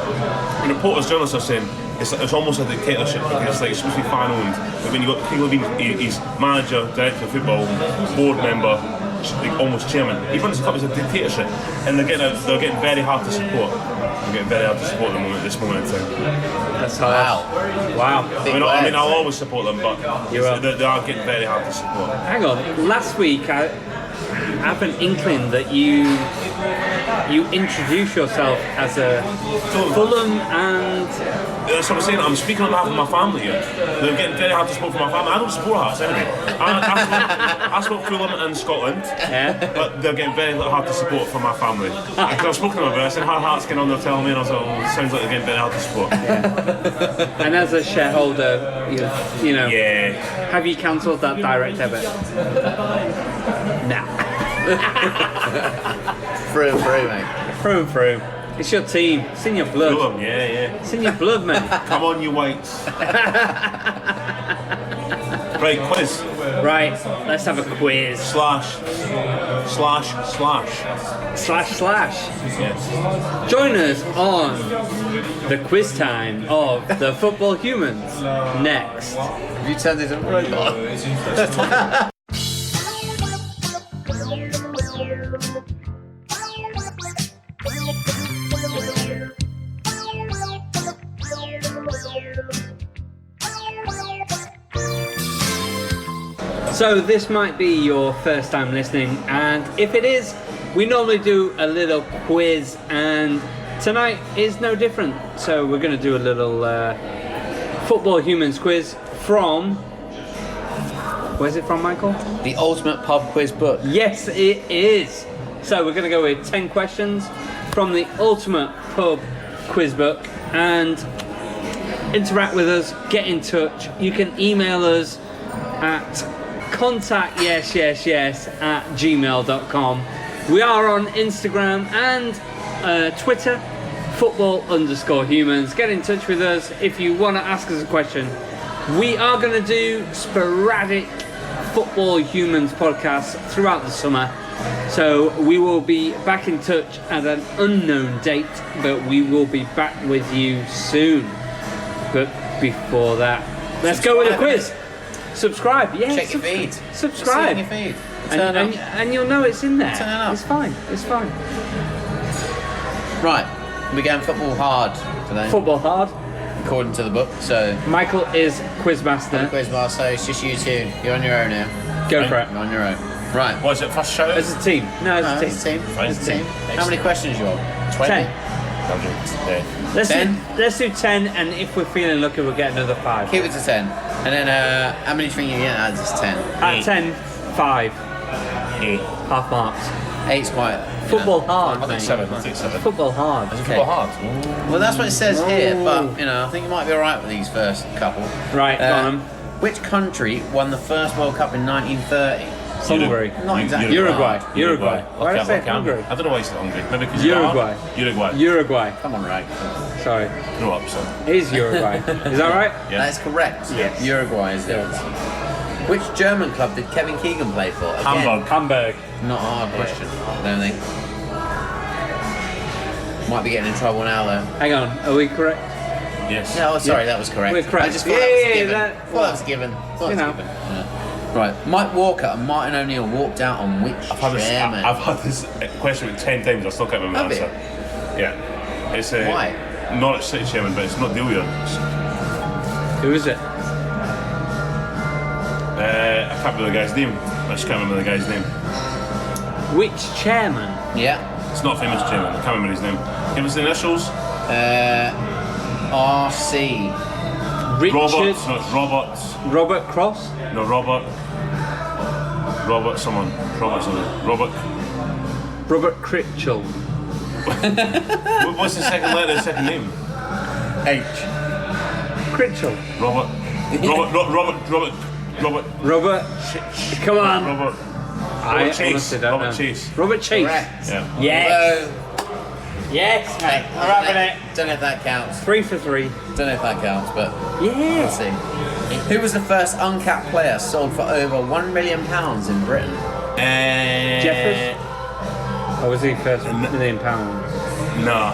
the reporters, journalists are saying it's almost a dictatorship because it's like it's supposed to be fan owned. But when you got King Levine, he's manager, director of football, board member, almost chairman. He runs the club as a dictatorship, and they're getting very hard to support. They're getting very hard to support them at this moment in time. That's harsh. Wow. I mean, I'll always support them, but You will. they are getting very hard to support. Hang on. Last week I have an inkling that you introduce yourself as a Fulham and That's what I'm saying. I'm speaking on behalf of my family here. They're getting very hard to support for my family. I don't support Hearts anyway. I support Fulham and Scotland, but they're getting very hard to support for my family. Because I've spoken about it. I said how Hearts getting on there telling me, and I was like, oh, it sounds like they're getting very hard to support. and as a shareholder, you know, Yeah. have you cancelled that direct debit? Nah. Through and through, mate. Through and through. It's your team. It's in your blood. Fulham, yeah. It's in your blood, mate. Come on, you whites. Right, quiz. Right, let's have a quiz. Slash. Yes. Join us on the quiz time of the Football Humans next. Have you turned into a robot? So this might be your first time listening, and if it is, we normally do a little quiz, and tonight is no different. So we're going to do a little Football Humans quiz from... Where's it from, Michael? The Ultimate Pub Quiz book. Yes, it is. So we're going to go with 10 questions from the Ultimate Pub Quiz book, and interact with us, get in touch. You can email us at contact@gmail.com. We are on Instagram and Twitter, football_humans. Get in touch with us if you want to ask us a question. We are going to do sporadic Football Humans podcasts throughout the summer, so we will be back in touch at an unknown date, but we will be back with you soon. But before that, let's go with a quiz. Subscribe, yeah. Check your feed. Subscribe. Just see it in your feed. And you'll know it's in there. Turn up. It's fine. Right, we're going football hard today, Football hard. according to the book. So, Michael is quizmaster. Quizmaster, so it's just you two. You're on your own now. Go for it. You're on your own. Right. Was it first shout? As a team. No, as a team. It's a team. Fine. It's a team. How Excellent. many questions you want? 20? 10. Let's 10? let's do 10, and if we're feeling lucky, we'll get another 5. Keep it to 10. And then, how many do you think you get out of this 10? At 10, 5. 8. Half marks. 8's quite... Football hard, I'll take mate. 7. I'll take 7. Football hard. Is it Okay. football hard? Well, that's what it says here, Ooh. but, I think you might be alright with these first couple. Right, go on. Which country won the first World Cup in 1930? Hungary. Not exactly. Uruguay. right. Uruguay. Why did I say Hungary? I don't know why you said Hungary. Maybe because Uruguay. Uruguay. Come on, Rag. Sorry. Grow up, son. It is Uruguay. Is that right? Yeah. That is correct. Yes. Uruguay is the answer. Which German club did Kevin Keegan play for? Again, Hamburg. not a hard question, I don't think. Might be getting in trouble now, though. Hang on. Are we correct? Yes. Yeah, oh, sorry, that was correct. We're correct. I just thought that was a given. that- Thought that was a given. Thought You that know. was a given. Yeah. Right, Mike Walker and Martin O'Neill walked out on which chairman? I've had this question 10 times. I still can't remember the Have answer. Yeah. It's Why? Norwich City chairman, but it's not Delia. Who is it? I can't remember the guy's name. I just can't remember the guy's name. Which chairman? Yeah. It's not a famous chairman. I can't remember his name. Give us the initials. RC. Richard. Robert. No, it's Robert. Robert Cross? No, Robert. Robert someone. Robert something. Robert. Robert Critchell. What's the second letter of the second name? H. Critchell. Robert. Robert. Come on. Robert I Chase. honestly don't Robert know. Chase. Robert Chase. Correct. Yeah. Yes. Hello. Yes, mate. We're having it. Don't know if that counts. 3 for 3. Don't know if that counts, but let's Yeah. see. Who was the first uncapped player sold for over £1 million in Britain? Jeffers? Or was he first £1 million? No.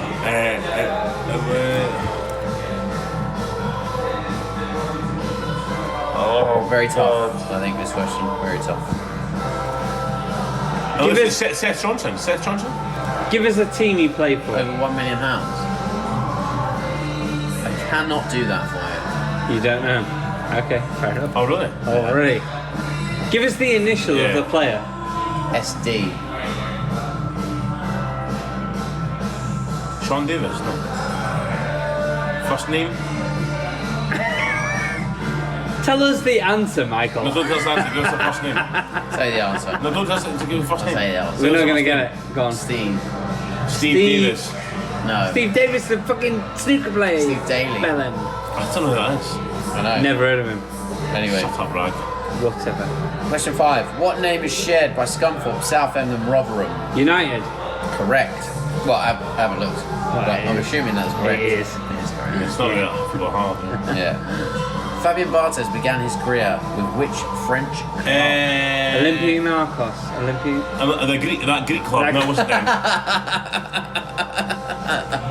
Oh, very tough. I think this question very tough. Give us- Seth Johnson. Seth Johnson. Give us a team he played for. Over £1 million. I cannot do that for you. You don't know. Okay, fair enough. Oh really? Oh, really? Give us the initial Yeah. of the player. SD. Sean Davis. No. First name. Tell us the answer, Michael. No, don't tell us that. Give us the first name. Say the answer. No, don't tell us to give the first name. Say the answer. We're not Tell us going to the get first it. Go on. Steve. name. Steve Steve. Davis. No. Steve Davis, the fucking snooker player. Steve Daly. Bellend. I don't know who that is. I know. Never heard of him. Anyway. Shut up, Rag. Whatever. Question 5. What name is shared by Scunthorpe, Southend and Rotherham? United. Correct. Well, I haven't looked, but I'm assuming that's correct. It is. It is correct. It's not really football hard. Yeah. Fabian Barthez began his career with which French club? Olympiacos. That Greek club, no, it wasn't them.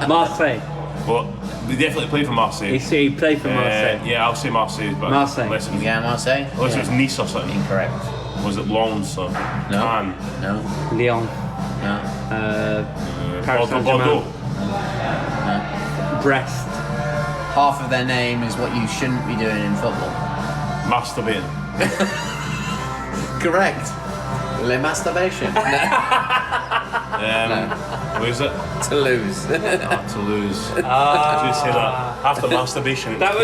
Marseille. But they definitely played for Marseille. He played for Marseille. Yeah, I'll say Marseille. But Marseille. Unless You began Marseille? it was Nice or something. Incorrect. Was it Lens or Cannes? No. Lyon. No. Paris Bordeaux. Saint-Germain. Brest. Half of their name is what you shouldn't be doing in football. Masturbating. Correct. Le masturbation. No. Where is it? Toulouse. Toulouse. Did you say that? After masturbation. That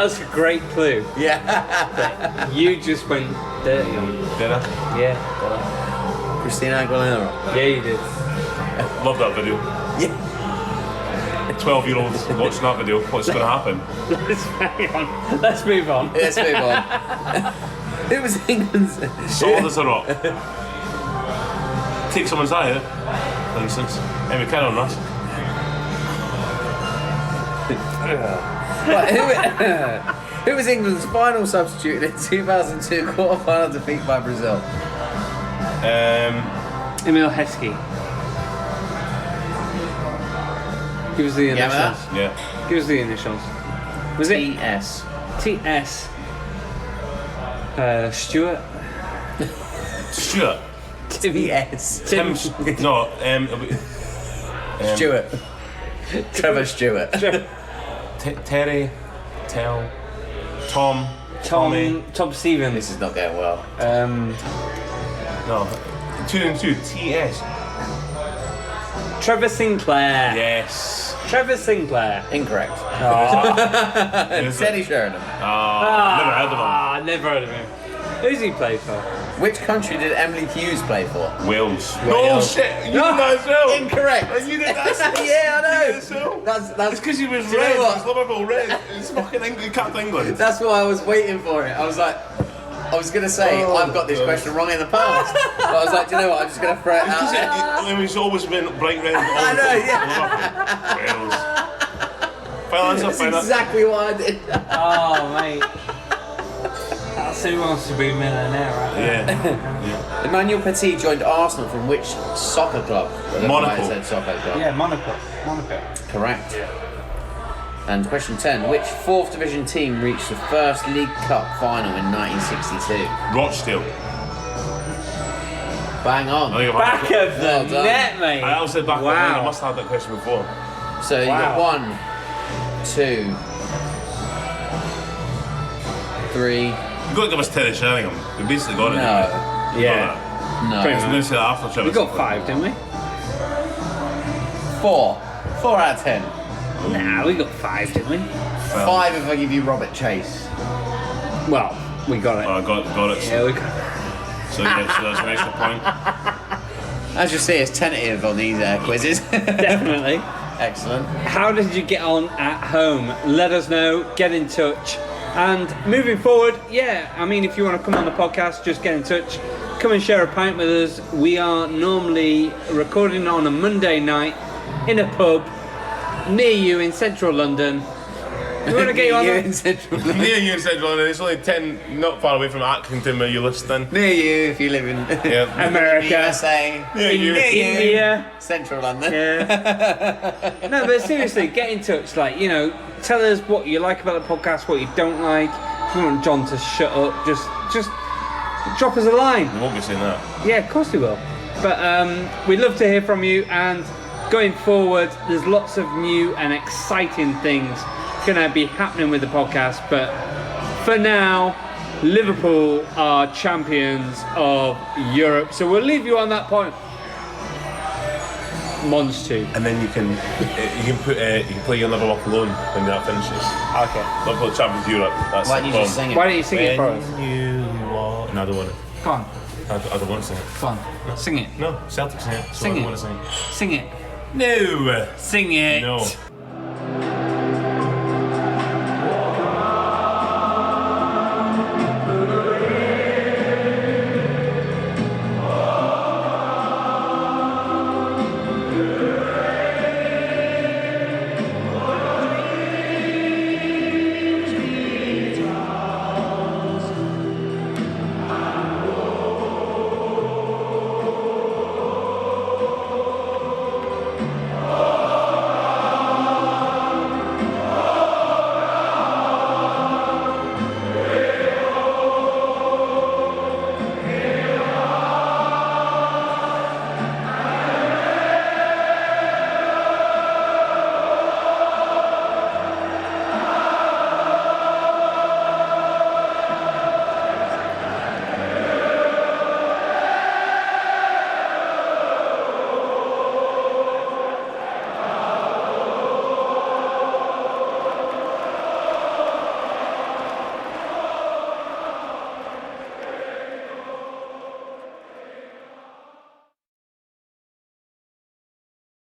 was a great clue. Yeah. You just went dirty on it. Did I? Yeah. Christina Aguilera. Yeah, you did. Love that video. Yeah. 12-year-olds watching that video. What's going to happen? Let's hang on. Let's move on. Let's move on. Who was England's? Solid as a rock. Take someone's eye out, for instance. And we can on that. Right, who was England's final substitute in a 2002 quarter-final defeat by Brazil? Emil Heskey. Give us the initials. Yeah. Give us the initials. Was it TS. TS? Stuart. Stuart. TS. Tim. No, Stuart. Trevor Stewart. Terry. Tom. Tommy. Tom Stevens. This is not going well. No. 2 and 2. TS. Trevor Sinclair. Yes. Trevor Sinclair. Incorrect. Is Teddy it? Sheringham. Never heard of him. Never heard of him. Who's he played for? Which country did Emily Hughes play for? Wales. Wales. Oh shit! You did that as well. Incorrect. You did that as well. Yeah, I know. You did that as well. That's It's because he was Do you know red. what? It's Liverpool red. It's fucking England. Captain England. That's why I was waiting for it. I was like, I was gonna say I've got this question wrong in the past, but I was like, do you know what? I'm just gonna throw it Because out. he's always been bright red. I know, yeah. Wales. Final answer. That's Final. exactly what I did. Oh, mate. That's who wants to be a millionaire, right? Yeah. Emmanuel Petit joined Arsenal from which soccer club? Monaco. I said soccer club. Yeah, Monaco. Correct. And question 10. Which 4th division team reached the first League Cup final in 1962? Rochdale. Bang I on. think I've Back had- of the Well done. net, mate. I also back. Wow. I must have had that question before. So you got Wow. 1, 2, 3. You've got to give us Terry Sheringham. We basically got it. No. Yeah. I was No. going to say that after Trevor. We got 5, didn't we? 4. 4 out of 10. Nah, we got 5, didn't we? 5 if I give you Robert Chase. Well, we got it. I got it. Yeah, we got it. So yeah, so that's an extra point. As you see, it's tentative on these quizzes. Definitely. Excellent. How did you get on at home? Let us know, get in touch. And moving forward, yeah, I mean, if you want to come on the podcast, just get in touch. Come and share a pint with us. We are normally recording on a Monday night in a pub near you in central London. You want to get you on Near the- in Central London. Near you in Central London, it's only 10, not far away from Accrington where you're listening. Near you if you live in Yeah. America, USA. Near you. Near you. India. Central London. Yeah. No, but seriously, get in touch. Like, you know, tell us what you like about the podcast, what you don't like. If you want John to shut up, just drop us a line. I won't be saying that. Yeah, of course we will. But we'd love to hear from you, and going forward, there's lots of new and exciting things going to be happening with the podcast. But for now, Liverpool are champions of Europe. So we'll leave you on that point. Mons 2. And then you can play You'll Never Walk Alone when that finishes. Okay. Liverpool Champions of Europe. That's Why don't you the just bomb. sing it? Why don't you sing it for us? When you walk. No, I don't want it. Come on, I don't want to sing it. come on. Sing it. No, Celtic sing it. So Sing I don't it. want to sing it. Sing it. No. Sing it. No.